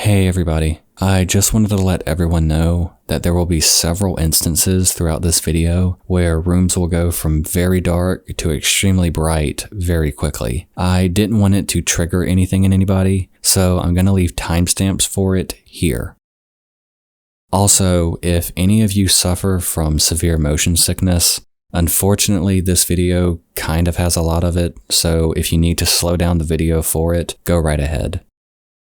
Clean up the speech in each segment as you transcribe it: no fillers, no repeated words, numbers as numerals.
Hey everybody, I just wanted to let everyone know that there will be several instances throughout this video where rooms will go from very dark to extremely bright very quickly. I didn't want it to trigger anything in anybody, so I'm going to leave timestamps for it here. Also, if any of you suffer from severe motion sickness, unfortunately this video kind of has a lot of it, so if you need to slow down the video for it, go right ahead.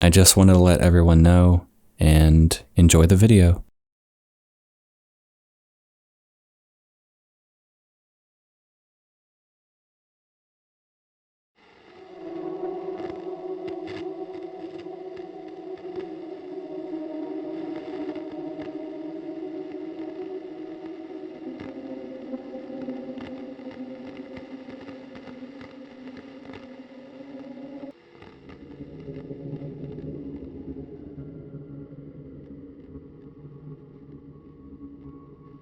I just wanted to let everyone know and enjoy the video.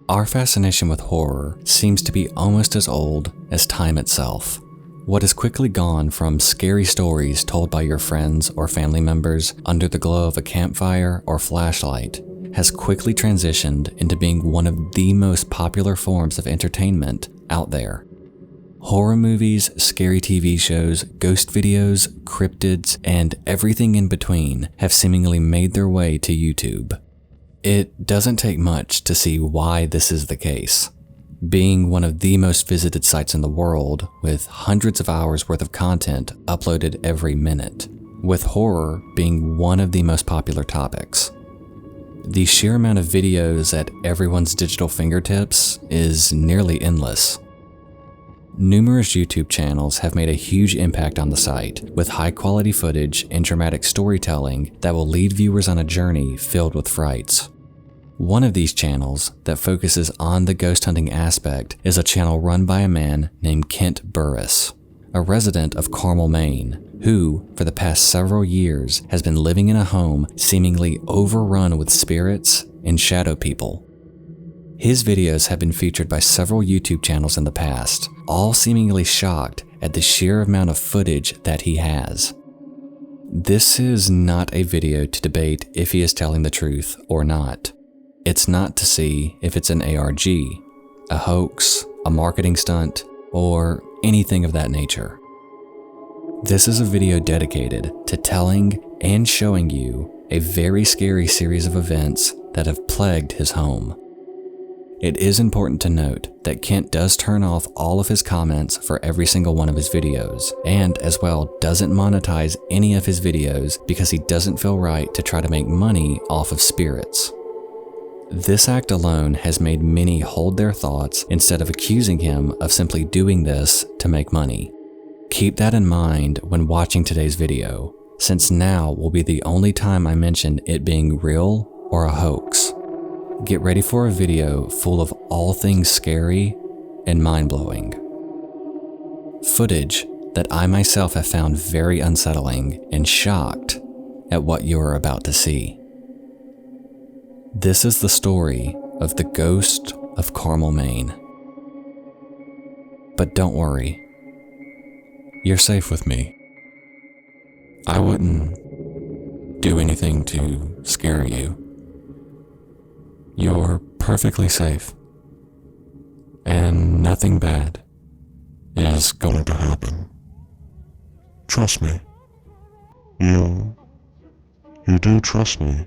Our fascination with horror seems to be almost as old as time itself. What has quickly gone from scary stories told by your friends or family members under the glow of a campfire or flashlight has quickly transitioned into being one of the most popular forms of entertainment out there. Horror movies, scary TV shows, ghost videos, cryptids, and everything in between have seemingly made their way to YouTube. It doesn't take much to see why this is the case. Being one of the most visited sites in the world, with hundreds of hours worth of content uploaded every minute, with horror being one of the most popular topics. The sheer amount of videos at everyone's digital fingertips is nearly endless. Numerous YouTube channels have made a huge impact on the site, with high-quality footage and dramatic storytelling that will lead viewers on a journey filled with frights. One of these channels that focuses on the ghost hunting aspect is a channel run by a man named Kent Burris, a resident of Carmel, Maine, who, for the past several years, has been living in a home seemingly overrun with spirits and shadow people. His videos have been featured by several YouTube channels in the past, all seemingly shocked at the sheer amount of footage that he has. This is not a video to debate if he is telling the truth or not. It's not to see if it's an ARG, a hoax, a marketing stunt, or anything of that nature. This is a video dedicated to telling and showing you a very scary series of events that have plagued his home. It is important to note that Kent does turn off all of his comments for every single one of his videos, and as well doesn't monetize any of his videos because he doesn't feel right to try to make money off of spirits. This act alone has made many hold their thoughts instead of accusing him of simply doing this to make money. Keep that in mind when watching today's video, since now will be the only time I mention it being real or a hoax. Get ready for a video full of all things scary and mind-blowing. Footage that I myself have found very unsettling and shocked at what you are about to see. This is the story of the ghost of Carmel, Maine. But don't worry, you're safe with me. I wouldn't do anything to scare you. You're perfectly safe, and nothing bad is going to happen. Trust me. You do trust me,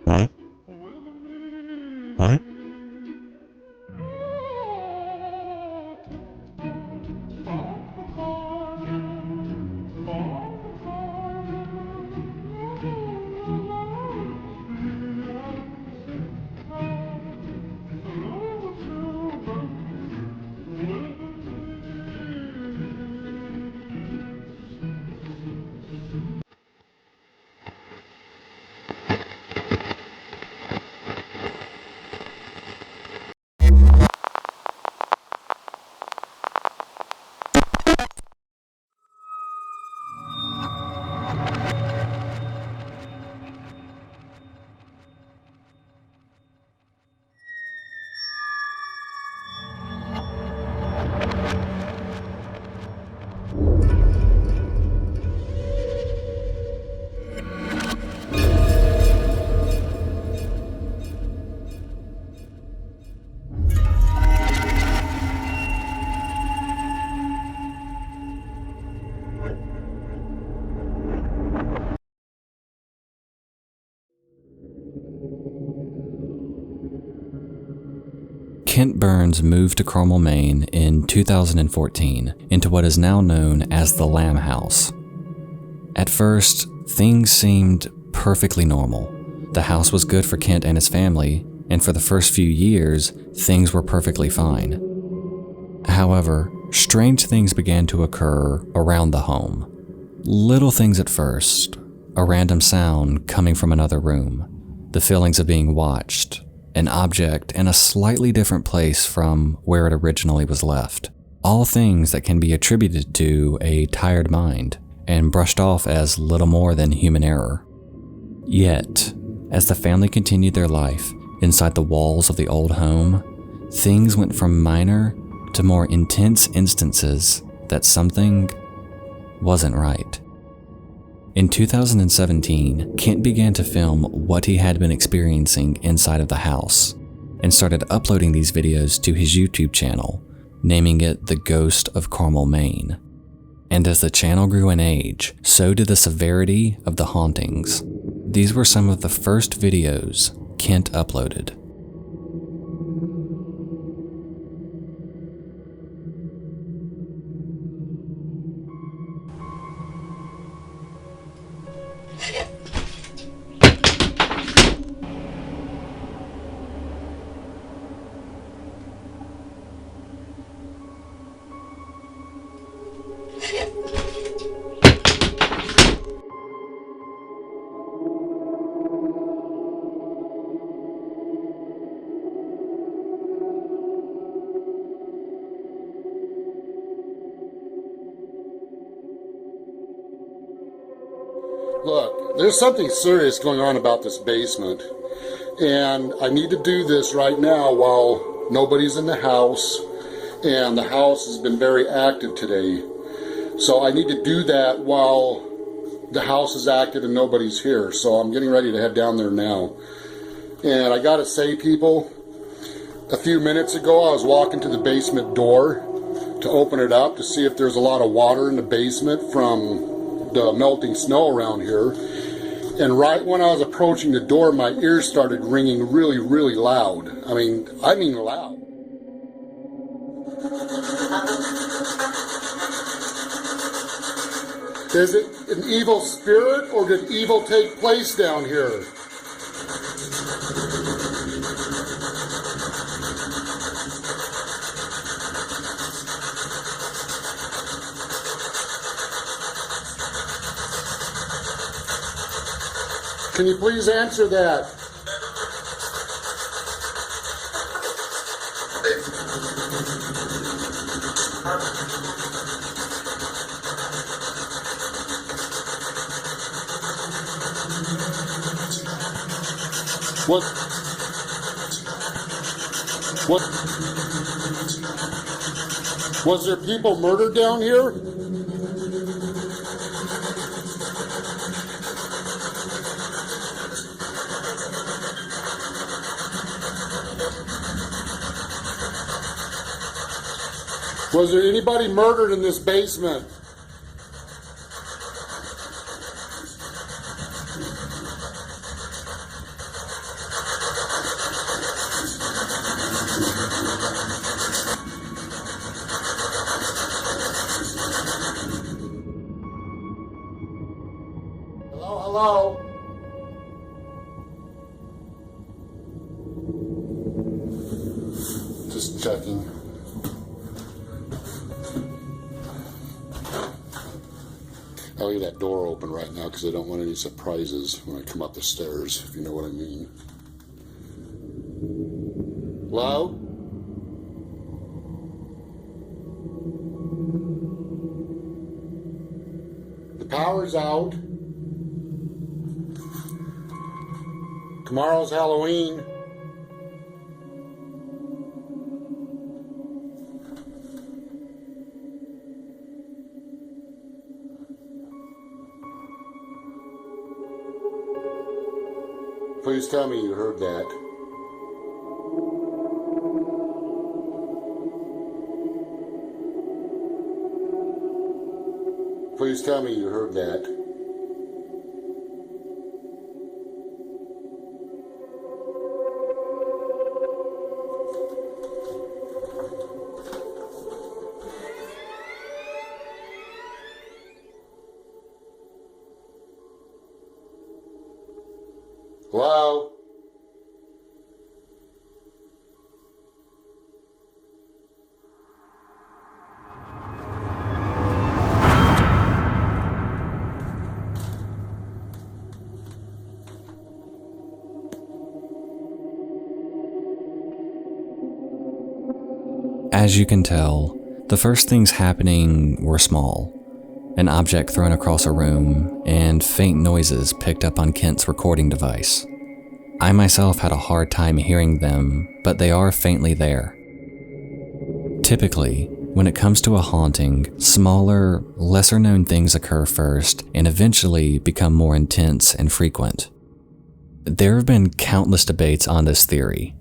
right? Right? Kent Burns moved to Carmel, Maine in 2014 into what is now known as the Lamb House. At first, things seemed perfectly normal. The house was good for Kent and his family, and for the first few years, things were perfectly fine. However, strange things began to occur around the home. Little things at first, a random sound coming from another room, the feelings of being watched, an object in a slightly different place from where it originally was left. All things that can be attributed to a tired mind and brushed off as little more than human error. Yet, as the family continued their life inside the walls of the old home, things went from minor to more intense instances that something wasn't right. In 2017, Kent began to film what he had been experiencing inside of the house and started uploading these videos to his YouTube channel, naming it The Ghost of Carmel, Maine. And as the channel grew in age, so did the severity of the hauntings. These were some of the first videos Kent uploaded. Look, there's something serious going on about this basement, and I need to do this right now while nobody's in the house, and the house has been very active today. So I need to do that while the house is active and nobody's here. So I'm getting ready to head down there now. And I gotta say, people, a few minutes ago I was walking to the basement door to open it up to see if there's a lot of water in the basement from the melting snow around here, and right when I was approaching the door, my ears started ringing really, really loud. I mean loud. Is it an evil spirit, or did evil take place down here? Can you please answer that? What? Was there people murdered down here? Was there anybody murdered in this basement? Hello? Just checking. I'll leave that door open right now because I don't want any surprises when I come up the stairs, if you know what I mean. Hello? The power's out. Tomorrow's Halloween. Please tell me you heard that. Please tell me you heard that. Hello? As you can tell, the first things happening were small. An object thrown across a room, and faint noises picked up on Kent's recording device. I myself had a hard time hearing them, but they are faintly there. Typically, when it comes to a haunting, smaller, lesser-known things occur first and eventually become more intense and frequent. There have been countless debates on this theory,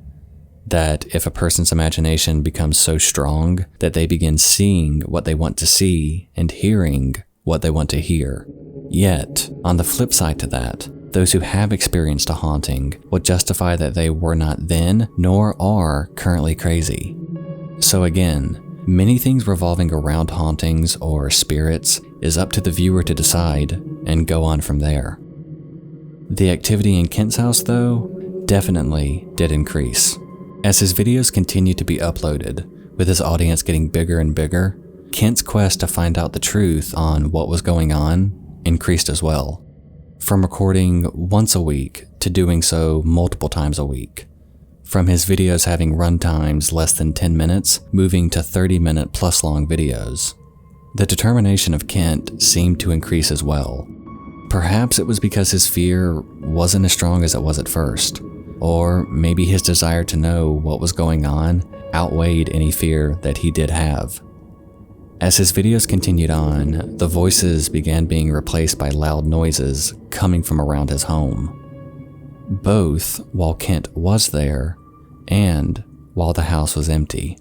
that if a person's imagination becomes so strong that they begin seeing what they want to see and hearing what they want to hear. Yet, on the flip side to that, those who have experienced a haunting would justify that they were not then nor are currently crazy. So again, many things revolving around hauntings or spirits is up to the viewer to decide and go on from there. The activity in Kent's house, though, definitely did increase. As his videos continued to be uploaded, with his audience getting bigger and bigger, Kent's quest to find out the truth on what was going on increased as well. From recording once a week to doing so multiple times a week. From his videos having run times less than 10 minutes, moving to 30-minute plus long videos. The determination of Kent seemed to increase as well. Perhaps it was because his fear wasn't as strong as it was at first. Or maybe his desire to know what was going on outweighed any fear that he did have. As his videos continued on, the voices began being replaced by loud noises coming from around his home. Both while Kent was there and while the house was empty.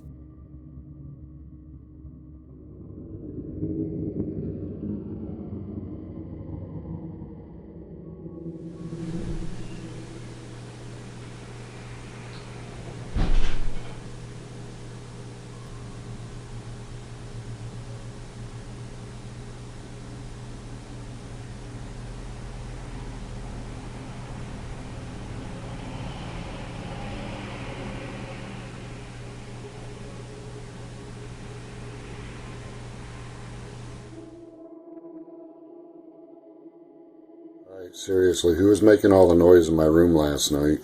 Seriously, who was making all the noise in my room last night?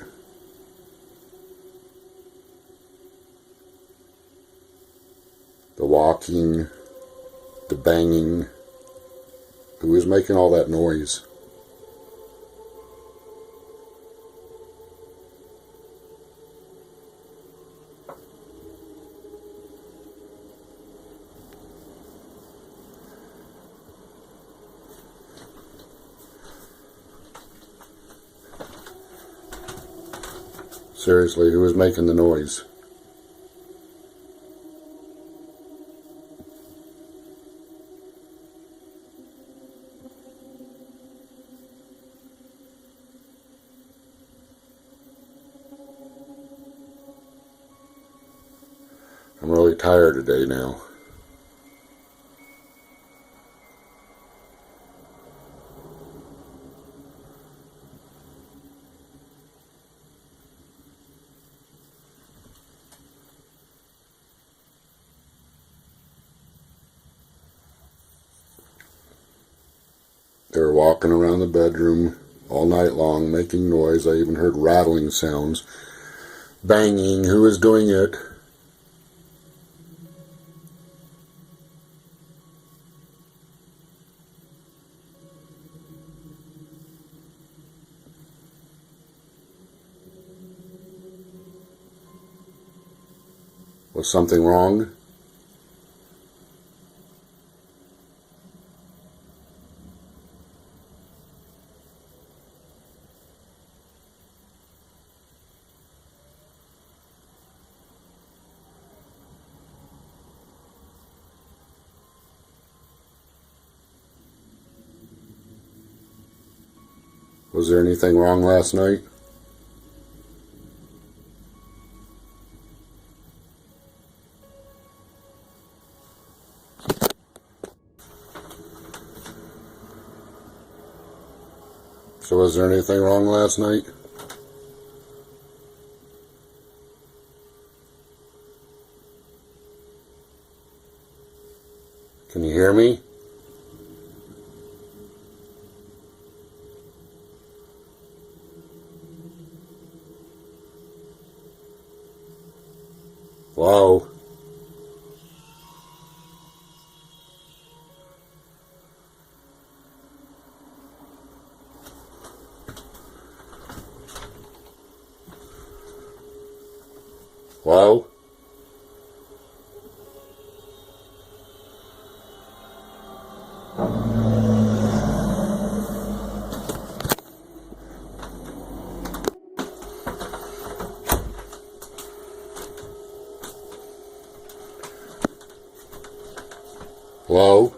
The walking, the banging. Who was making all that noise? Seriously, who was making the noise? I'm really tired today now. They were walking around the bedroom all night long, making noise. I even heard rattling sounds, banging. Who was doing it? Was something wrong? Was there anything wrong last night? So was there anything wrong last night? Can you hear me? Hello? Hello? Hello?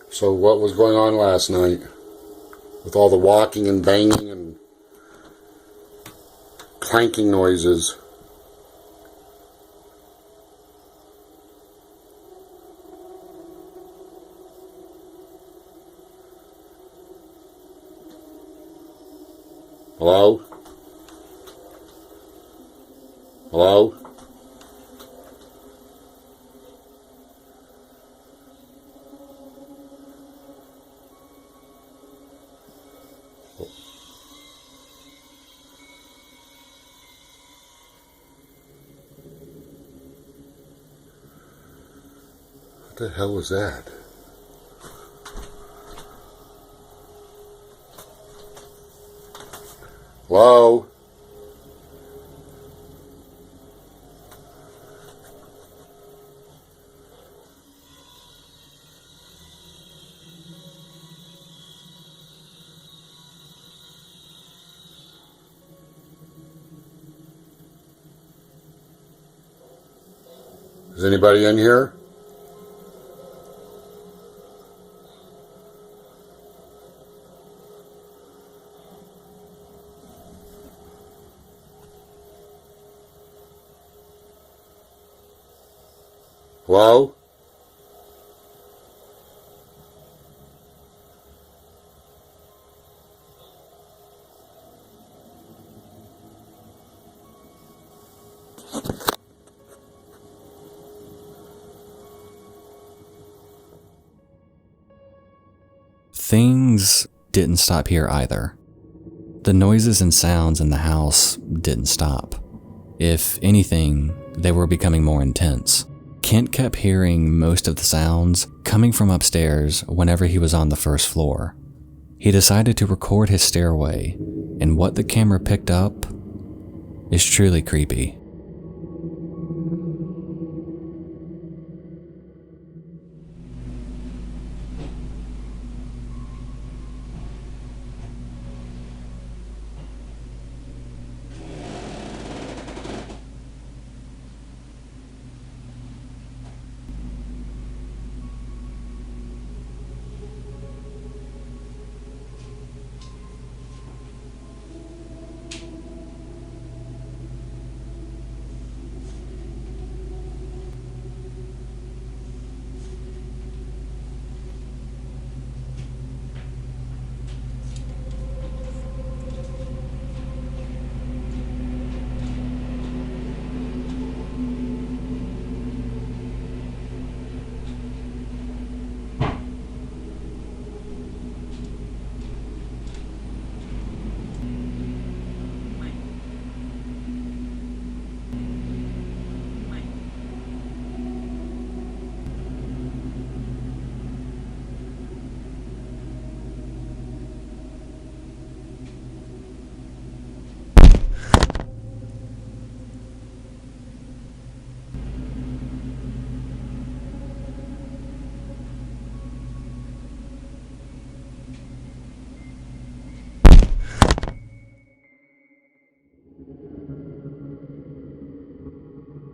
So what was going on last night? With all the walking and banging and clanking noises? Hello? Hello? What the hell was that? Hello? Is anybody in here? Hello? Things didn't stop here either. The noises and sounds in the house didn't stop. If anything, they were becoming more intense. Kent kept hearing most of the sounds coming from upstairs whenever he was on the first floor. He decided to record his stairway, and what the camera picked up is truly creepy.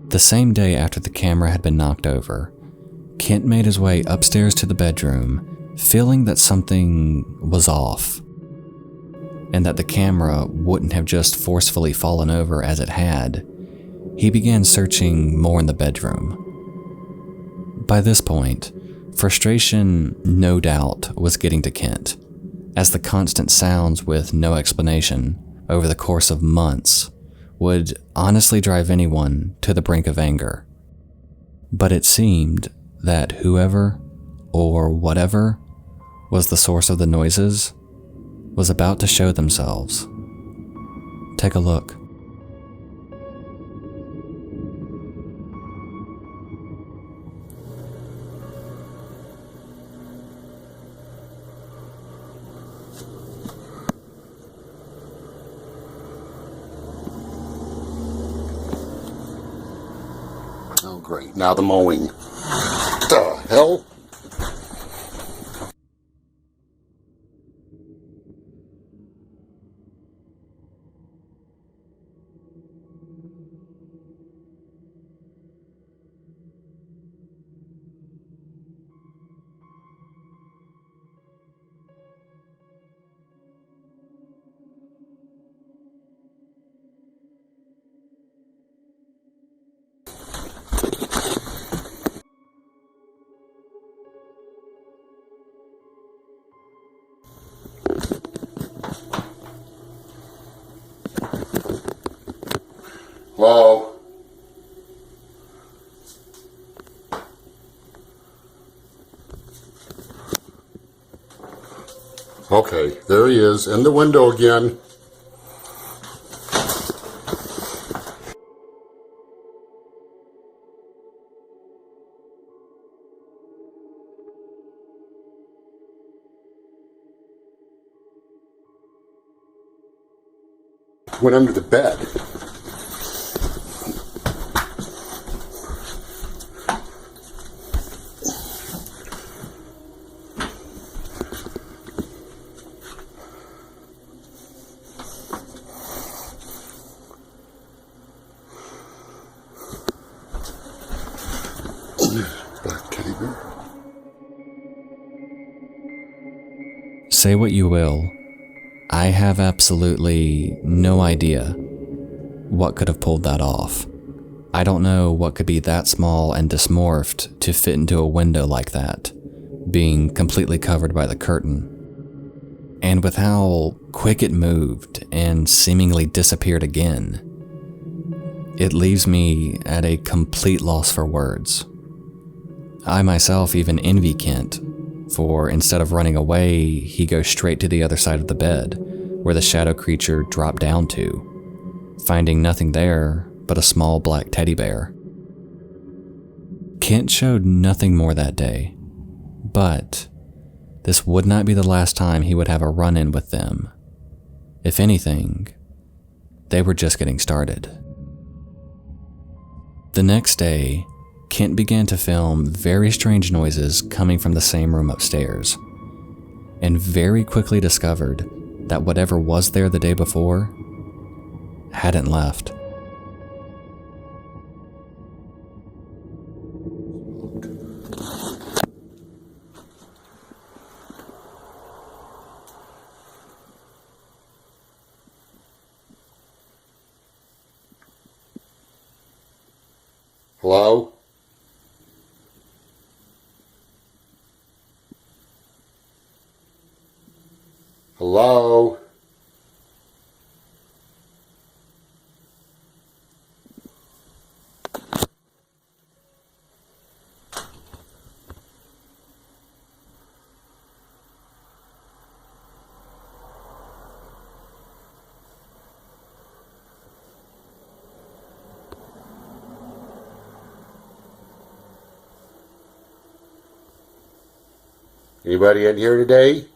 The same day after the camera had been knocked over, Kent made his way upstairs to the bedroom, feeling that something was off, and that the camera wouldn't have just forcefully fallen over as it had. He began searching more in the bedroom. By this point, frustration, no doubt, was getting to Kent. as the constant sounds with no explanation over the course of months would honestly drive anyone to the brink of anger. But it seemed that whoever or whatever was the source of the noises was about to show themselves. Take a look. Oh, great. Now the mowing. What the hell? Whoa. Okay, there he is, in the window again. Went under the bed. Black teddy bear. Say what you will, I have absolutely no idea what could have pulled that off. I don't know what could be that small and dysmorphed to fit into a window like that, being completely covered by the curtain. And with how quick it moved and seemingly disappeared again, it leaves me at a complete loss for words. I myself even envy Kent, for instead of running away, he goes straight to the other side of the bed, where the shadow creature dropped down to, finding nothing there but a small black teddy bear. Kent showed nothing more that day, but this would not be the last time he would have a run-in with them. If anything, they were just getting started. The next day, Kent began to film very strange noises coming from the same room upstairs, and very quickly discovered that whatever was there the day before hadn't left. Hello? Hello? Anybody in here today?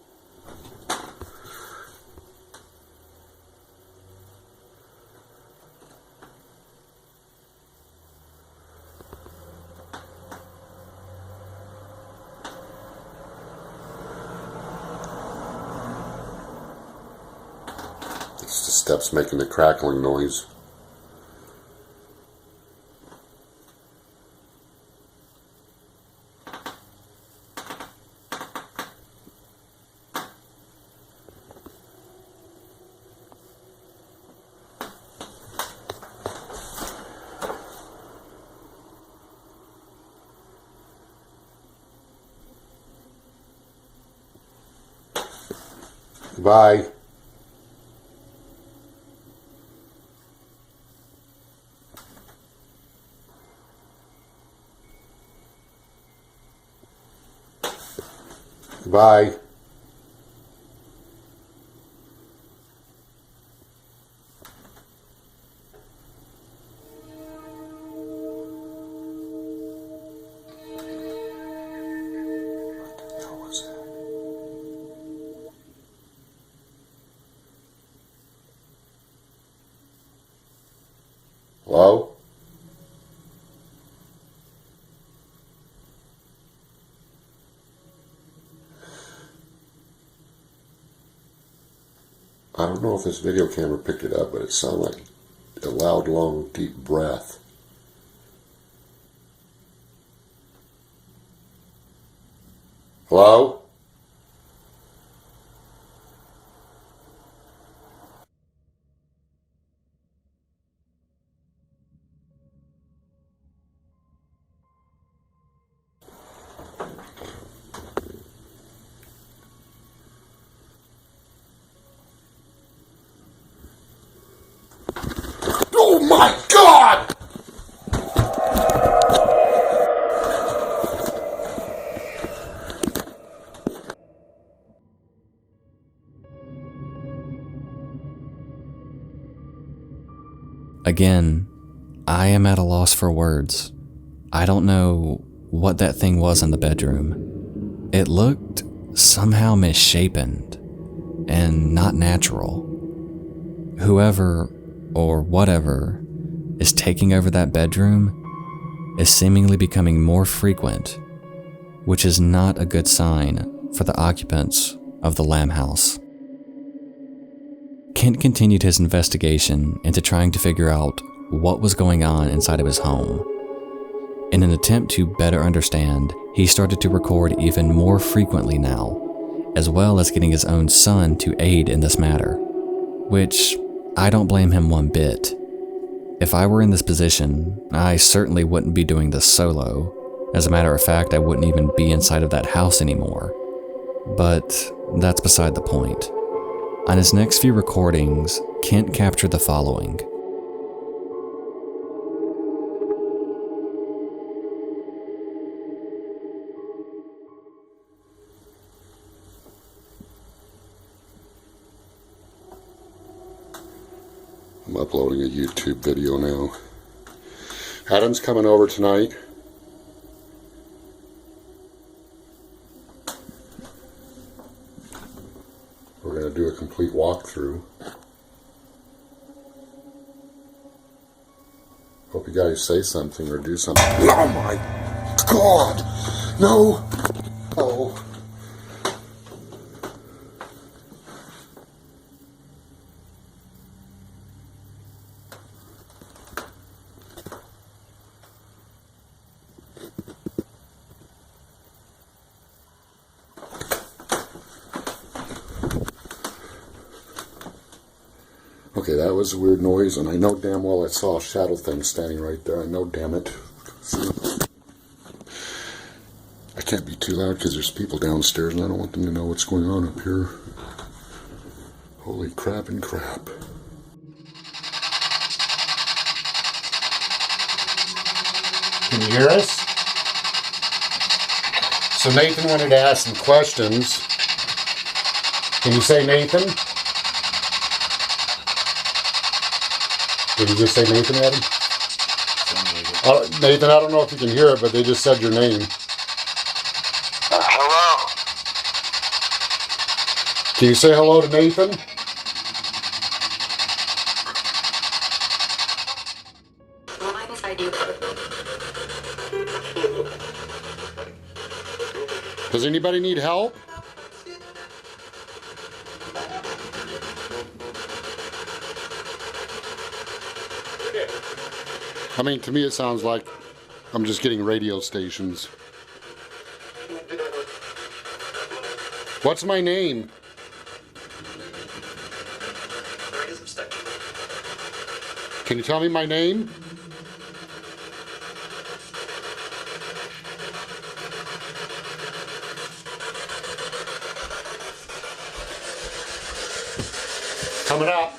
It's the steps making the crackling noise. Goodbye. Goodbye. Hello? I don't know if this video camera picked it up, but it sounded like a loud, long, deep breath. Hello? Oh my God! Again, I am at a loss for words. I don't know what that thing was in the bedroom. It looked somehow misshapen and not natural. Whoever or whatever is taking over that bedroom is seemingly becoming more frequent, which is not a good sign for the occupants of the Lamb House. Kent continued his investigation into trying to figure out what was going on inside of his home. In an attempt to better understand, he started to record even more frequently now, as well as getting his own son to aid in this matter, which I don't blame him one bit. If I were in this position, I certainly wouldn't be doing this solo. As a matter of fact, I wouldn't even be inside of that house anymore. But that's beside the point. On his next few recordings, Kent captured the following. I'm uploading a YouTube video now. Adam's coming over tonight. We're going to do a complete walkthrough. Hope you guys say something or do something. Oh my God! No! Oh. Okay, that was a weird noise, and I know damn well I saw a shadow thing standing right there. I know, damn it. See? I can't be too loud because there's people downstairs, and I don't want them to know what's going on up here. Holy crap and crap. Can you hear us? So Nathan wanted to ask some questions. Can you say Nathan? Did you just say Nathan, Adam? Nathan, I don't know if you can hear it, but they just said your name. Hello? Can you say hello to Nathan? Mind if I do? Does anybody need help? I mean, to me it sounds like I'm just getting radio stations. What's my name? Can you tell me my name? coming up.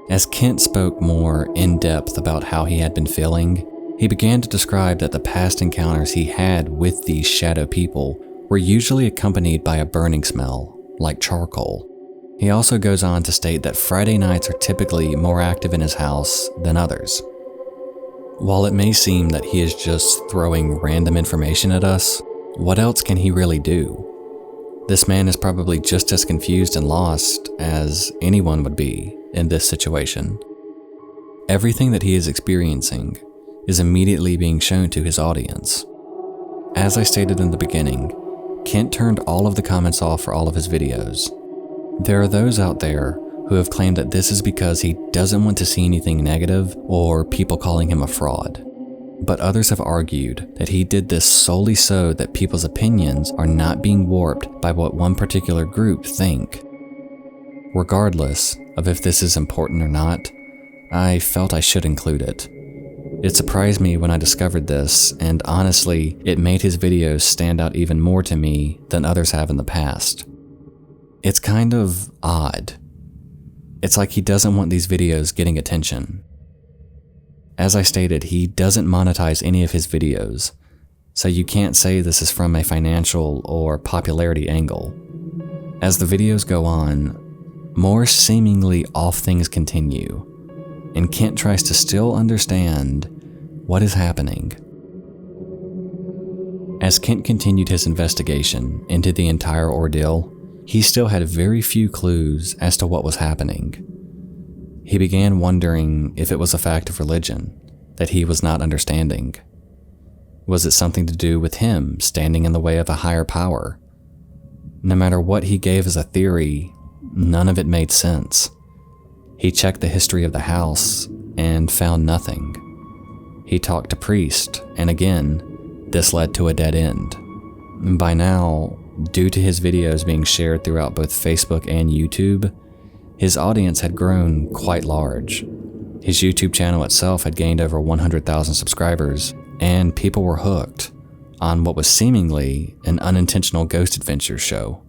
As Kent spoke more in depth about how he had been feeling, he began to describe that the past encounters he had with these shadow people were usually accompanied by a burning smell, like charcoal. He also goes on to state that Friday nights are typically more active in his house than others. While it may seem that he is just throwing random information at us, what else can he really do? This man is probably just as confused and lost as anyone would be in this situation. Everything that he is experiencing is immediately being shown to his audience. As I stated in the beginning, Kent turned all of the comments off for all of his videos. There are those out there who have claimed that this is because he doesn't want to see anything negative or people calling him a fraud. But others have argued that he did this solely so that people's opinions are not being warped by what one particular group think. Regardless of if this is important or not, I felt I should include it. It surprised me when I discovered this, and honestly, it made his videos stand out even more to me than others have in the past. It's kind of odd. It's like he doesn't want these videos getting attention. As I stated, he doesn't monetize any of his videos, so you can't say this is from a financial or popularity angle. As the videos go on, more seemingly off things continue, and Kent tries to still understand what is happening. As Kent continued his investigation into the entire ordeal, he still had very few clues as to what was happening. He began wondering if it was a fact of religion that he was not understanding. Was it something to do with him standing in the way of a higher power? No matter what he gave as a theory, none of it made sense. He checked the history of the house and found nothing. He talked to priests, and again, this led to a dead end. By now, due to his videos being shared throughout both Facebook and YouTube, his audience had grown quite large. His YouTube channel itself had gained over 100,000 subscribers, and people were hooked on what was seemingly an unintentional ghost adventure show.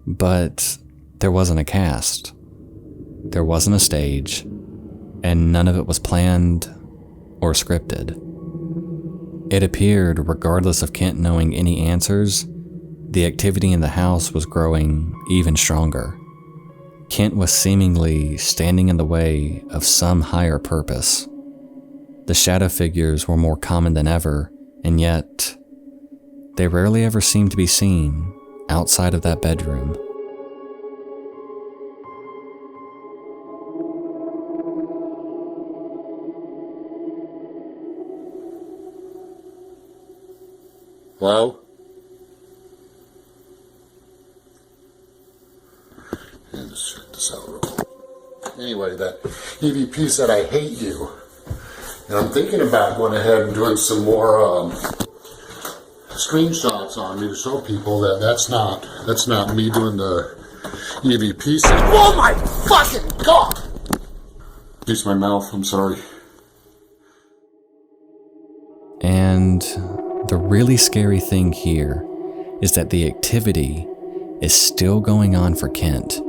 But there wasn't a cast, there wasn't a stage, and none of it was planned or scripted. It appeared, regardless of Kent knowing any answers, the activity in the house was growing even stronger. Kent was seemingly standing in the way of some higher purpose. The shadow figures were more common than ever, and yet they rarely ever seemed to be seen outside of that bedroom. Hello? Yeah, let's check this out real quick. Anyway, that EVP said I hate you. And I'm thinking about going ahead and doing some more screenshots on me to show people that that's not me doing the EVP saying, oh my fucking god! Piece my mouth, I'm sorry. And the really scary thing here is that the activity is still going on for Kent.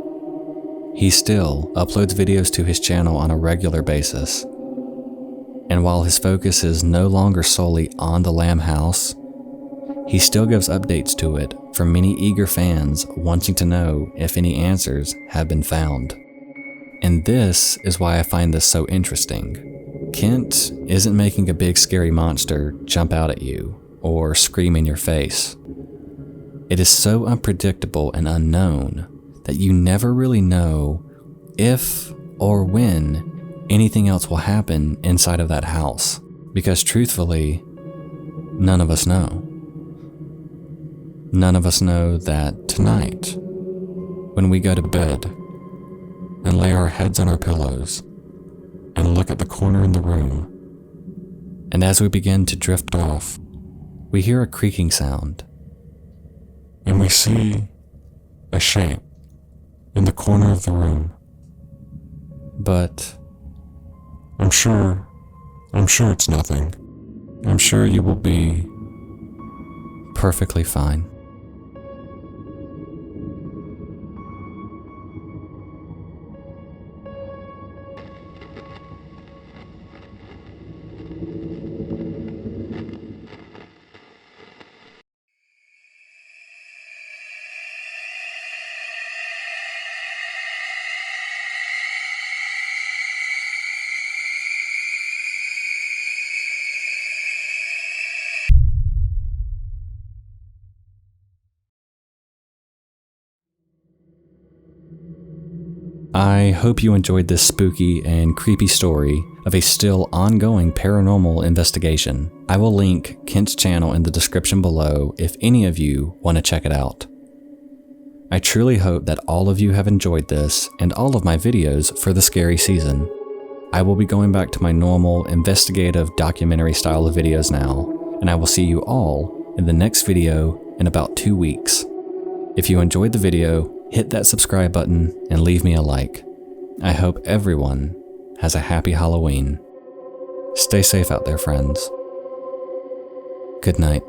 He still uploads videos to his channel on a regular basis. And while his focus is no longer solely on the Lamb House, he still gives updates to it for many eager fans wanting to know if any answers have been found. And this is why I find this so interesting. Kent isn't making a big scary monster jump out at you or scream in your face. It is so unpredictable and unknown that you never really know if or when anything else will happen inside of that house, because truthfully, none of us know. None of us know that tonight, when we go to bed and lay our heads on our pillows and look at the corner in the room, and as we begin to drift off, we hear a creaking sound, and we see a shape in the corner of the room. But I'm sure it's nothing. I'm sure you will be perfectly fine. I hope you enjoyed this spooky and creepy story of a still ongoing paranormal investigation. I will link Kent's channel in the description below if any of you want to check it out. I truly hope that all of you have enjoyed this and all of my videos for the scary season. I will be going back to my normal investigative documentary style of videos now, and I will see you all in the next video in about 2 weeks. If you enjoyed the video, hit that subscribe button and leave me a like. I hope everyone has a happy Halloween. Stay safe out there, friends. Good night.